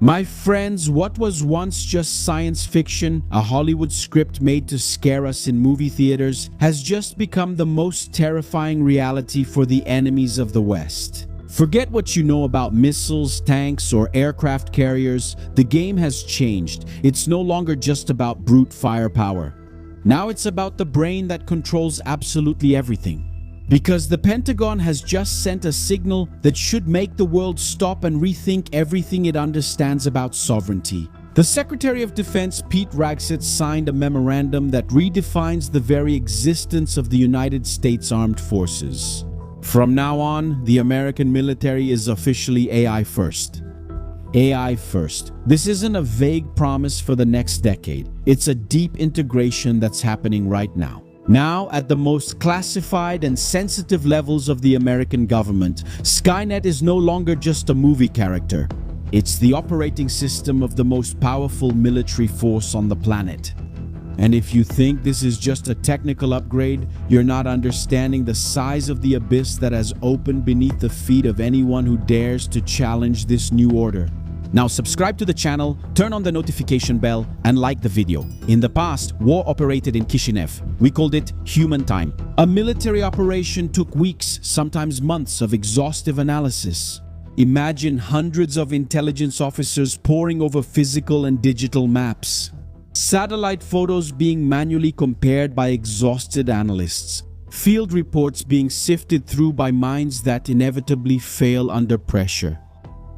My friends, what was once just science fiction, a Hollywood script made to scare us in movie theaters, has just become the most terrifying reality for the enemies of the West. Forget what you know about missiles, tanks, or aircraft carriers. The game has changed. It's no longer just about brute firepower. Now it's about the brain that controls absolutely everything. Because the Pentagon has just sent a signal that should make the world stop and rethink everything it understands about sovereignty. The Secretary of Defense, Pete Ragsett, signed a memorandum that redefines the very existence of the United States Armed Forces. From now on, the American military is officially AI first. AI first. This isn't a vague promise for the next decade. It's a deep integration that's happening right now. Now, at the most classified and sensitive levels of the American government, Skynet is no longer just a movie character. It's the operating system of the most powerful military force on the planet. And if you think this is just a technical upgrade, you're not understanding the size of the abyss that has opened beneath the feet of anyone who dares to challenge this new order. Now subscribe to the channel, turn on the notification bell, and like the video. In the past, war operated in Kishinev. We called it human time. A military operation took weeks, sometimes months of exhaustive analysis. Imagine hundreds of intelligence officers poring over physical and digital maps. Satellite photos being manually compared by exhausted analysts. Field reports being sifted through by minds that inevitably fail under pressure.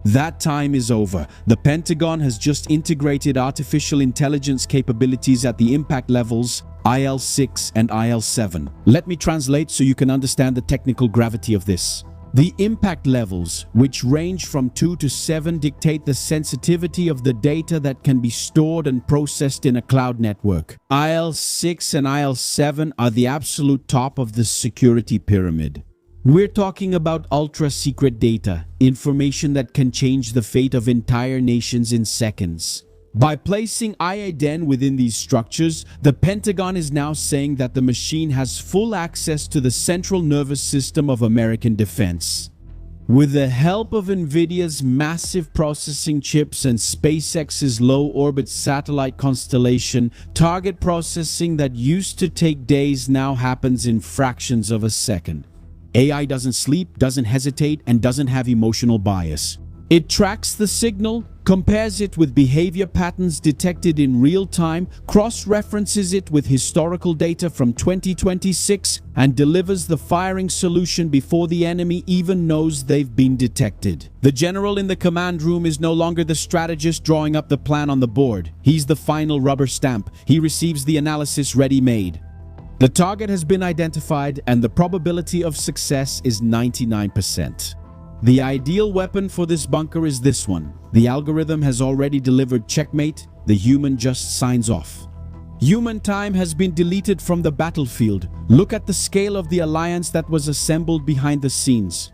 That time is over. The Pentagon has just integrated artificial intelligence capabilities at the impact levels IL-6 and IL-7. Let me translate so you can understand the technical gravity of this. The impact levels, which range from 2 to 7, dictate the sensitivity of the data that can be stored and processed in a cloud network. IL-6 and IL-7 are the absolute top of the security pyramid. We're talking about ultra-secret data, information that can change the fate of entire nations in seconds. By placing IADN within these structures, the Pentagon is now saying that the machine has full access to the central nervous system of American defense. With the help of NVIDIA's massive processing chips and SpaceX's low-orbit satellite constellation, target processing that used to take days now happens in fractions of a second. AI doesn't sleep, doesn't hesitate, and doesn't have emotional bias. It tracks the signal, compares it with behavior patterns detected in real time, cross-references it with historical data from 2026, and delivers the firing solution before the enemy even knows they've been detected. The general in the command room is no longer the strategist drawing up the plan on the board. He's the final rubber stamp. He receives the analysis ready-made. The target has been identified and the probability of success is 99%. The ideal weapon for this bunker is this one. The algorithm has already delivered checkmate, the human just signs off. Human time has been deleted from the battlefield. Look at the scale of the alliance that was assembled behind the scenes.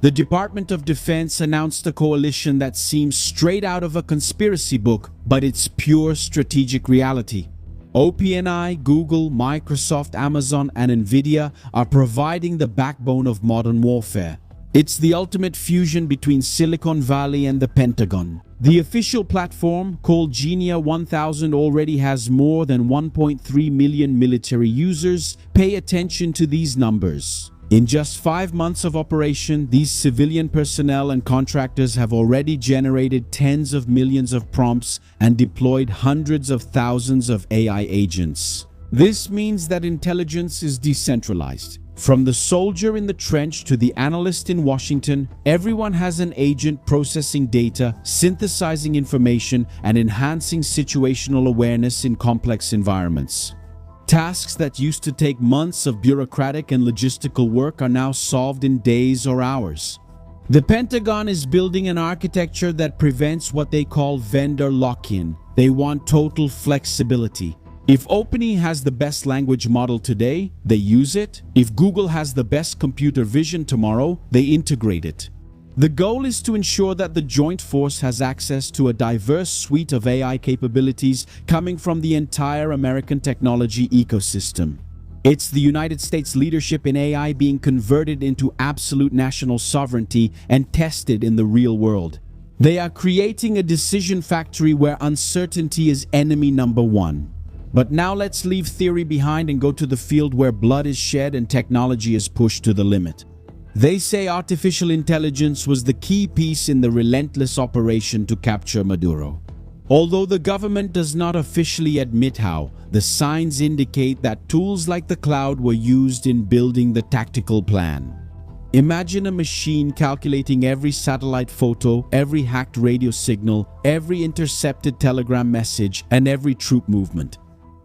The Department of Defense announced a coalition that seems straight out of a conspiracy book, but it's pure strategic reality. OpenAI, Google, Microsoft, Amazon, and NVIDIA are providing the backbone of modern warfare. It's the ultimate fusion between Silicon Valley and the Pentagon. The official platform, called Genia 1000, already has more than 1.3 million military users. Pay attention to these numbers. In just 5 months of operation, these civilian personnel and contractors have already generated tens of millions of prompts and deployed hundreds of thousands of AI agents. This means that intelligence is decentralized. From the soldier in the trench to the analyst in Washington, everyone has an agent processing data, synthesizing information, and enhancing situational awareness in complex environments. Tasks that used to take months of bureaucratic and logistical work are now solved in days or hours. The Pentagon is building an architecture that prevents what they call vendor lock-in. They want total flexibility. If OpenAI has the best language model today, they use it. If Google has the best computer vision tomorrow, they integrate it. The goal is to ensure that the joint force has access to a diverse suite of AI capabilities coming from the entire American technology ecosystem. It's the United States leadership in AI being converted into absolute national sovereignty and tested in the real world. They are creating a decision factory where uncertainty is enemy number one. But now let's leave theory behind and go to the field where blood is shed and technology is pushed to the limit. They say artificial intelligence was the key piece in the relentless operation to capture Maduro. Although the government does not officially admit how, the signs indicate that tools like the cloud were used in building the tactical plan. Imagine a machine calculating every satellite photo, every hacked radio signal, every intercepted telegram message, and every troop movement.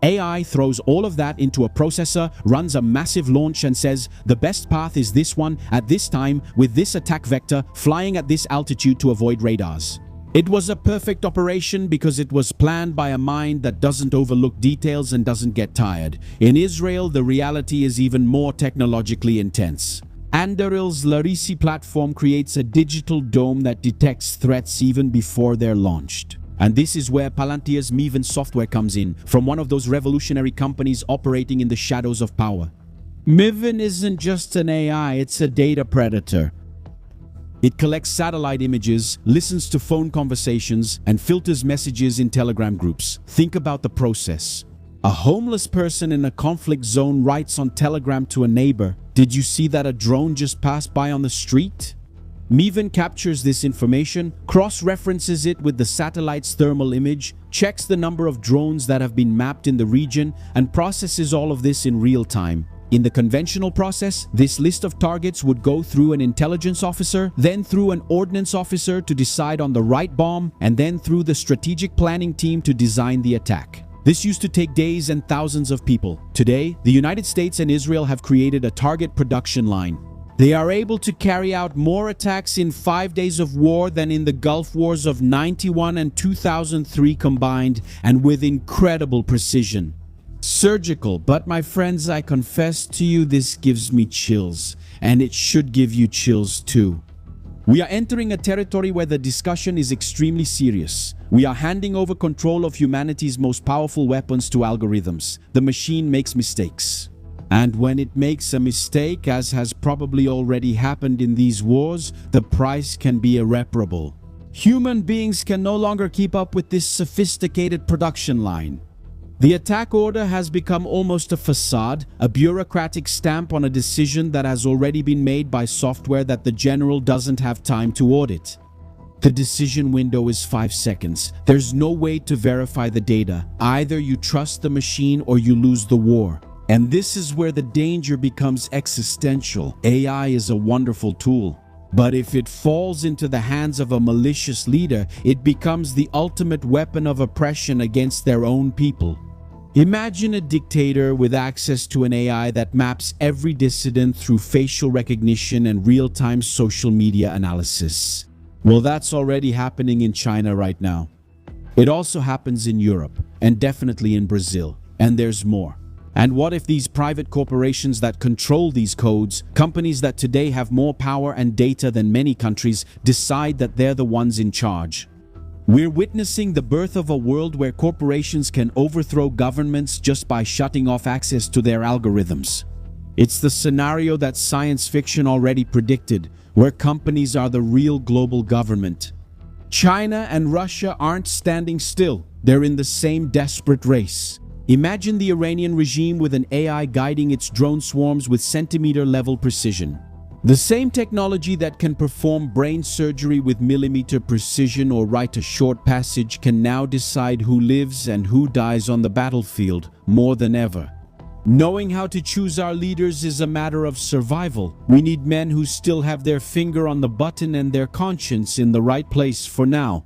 AI throws all of that into a processor, runs a massive launch and says, the best path is this one, at this time, with this attack vector, flying at this altitude to avoid radars. It was a perfect operation because it was planned by a mind that doesn't overlook details and doesn't get tired. In Israel, the reality is even more technologically intense. Andaril's Larisi platform creates a digital dome that detects threats even before they're launched. And this is where Palantir's Maven software comes in, from one of those revolutionary companies operating in the shadows of power. Maven isn't just an AI, it's a data predator. It collects satellite images, listens to phone conversations, and filters messages in Telegram groups. Think about the process. A homeless person in a conflict zone writes on Telegram to a neighbor, "Did you see that a drone just passed by on the street?" Maven captures this information, cross-references it with the satellite's thermal image, checks the number of drones that have been mapped in the region, and processes all of this in real time. In the conventional process, this list of targets would go through an intelligence officer, then through an ordnance officer to decide on the right bomb, and then through the strategic planning team to design the attack. This used to take days and thousands of people. Today, the United States and Israel have created a target production line. They are able to carry out more attacks in 5 days of war than in the Gulf Wars of '91 and 2003 combined, and with incredible precision. Surgical, but my friends, I confess to you, this gives me chills, and it should give you chills too. We are entering a territory where the discussion is extremely serious. We are handing over control of humanity's most powerful weapons to algorithms. The machine makes mistakes. And when it makes a mistake, as has probably already happened in these wars, the price can be irreparable. Human beings can no longer keep up with this sophisticated production line. The attack order has become almost a facade, a bureaucratic stamp on a decision that has already been made by software that the general doesn't have time to audit. The decision window is 5 seconds. There's no way to verify the data. Either you trust the machine or you lose the war. And this is where the danger becomes existential. AI is a wonderful tool, but if it falls into the hands of a malicious leader, it becomes the ultimate weapon of oppression against their own people. Imagine a dictator with access to an AI that maps every dissident through facial recognition and real-time social media analysis. Well, that's already happening in China right now. It also happens in Europe, and definitely in Brazil, and there's more. And what if these private corporations that control these codes, companies that today have more power and data than many countries, decide that they're the ones in charge? We're witnessing the birth of a world where corporations can overthrow governments just by shutting off access to their algorithms. It's the scenario that science fiction already predicted, where companies are the real global government. China and Russia aren't standing still. They're in the same desperate race. Imagine the Iranian regime with an AI guiding its drone swarms with centimeter-level precision. The same technology that can perform brain surgery with millimeter precision or write a short passage can now decide who lives and who dies on the battlefield more than ever. Knowing how to choose our leaders is a matter of survival. We need men who still have their finger on the button and their conscience in the right place for now.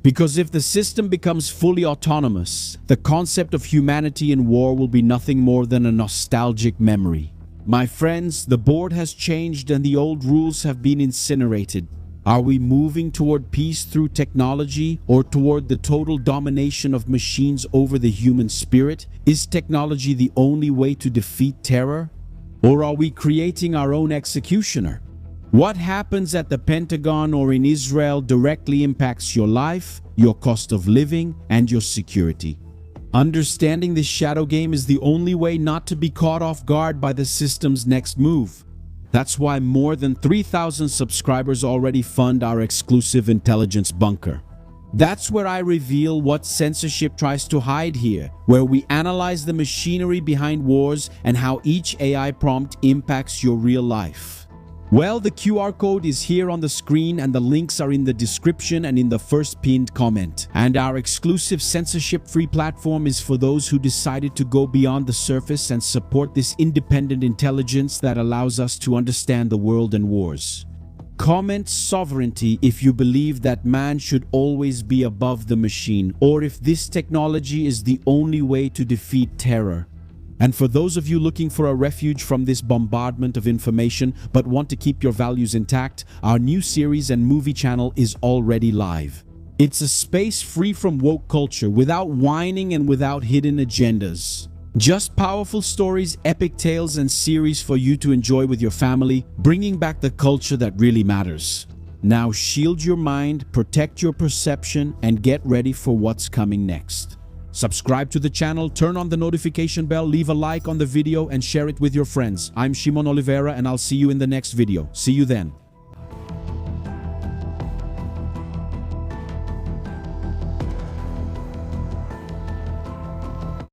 Because if the system becomes fully autonomous, the concept of humanity in war will be nothing more than a nostalgic memory. My friends, the board has changed and the old rules have been incinerated. Are we moving toward peace through technology or toward the total domination of machines over the human spirit? Is technology the only way to defeat terror? Or are we creating our own executioner? What happens at the Pentagon or in Israel directly impacts your life, your cost of living, and your security. Understanding this shadow game is the only way not to be caught off guard by the system's next move. That's why more than 3,000 subscribers already fund our exclusive intelligence bunker. That's where I reveal what censorship tries to hide here, where we analyze the machinery behind wars and how each AI prompt impacts your real life. Well, the QR code is here on the screen and the links are in the description and in the first pinned comment. And our exclusive censorship-free platform is for those who decided to go beyond the surface and support this independent intelligence that allows us to understand the world and wars. Comment sovereignty if you believe that man should always be above the machine, or if this technology is the only way to defeat terror. And for those of you looking for a refuge from this bombardment of information but want to keep your values intact, our new series and movie channel is already live. It's a space free from woke culture, without whining and without hidden agendas. Just powerful stories, epic tales, and series for you to enjoy with your family, bringing back the culture that really matters. Now shield your mind, protect your perception, and get ready for what's coming next. Subscribe to the channel, turn on the notification bell, leave a like on the video, and share it with your friends. I'm Shimon Oliveira, and I'll see you in the next video. See you then.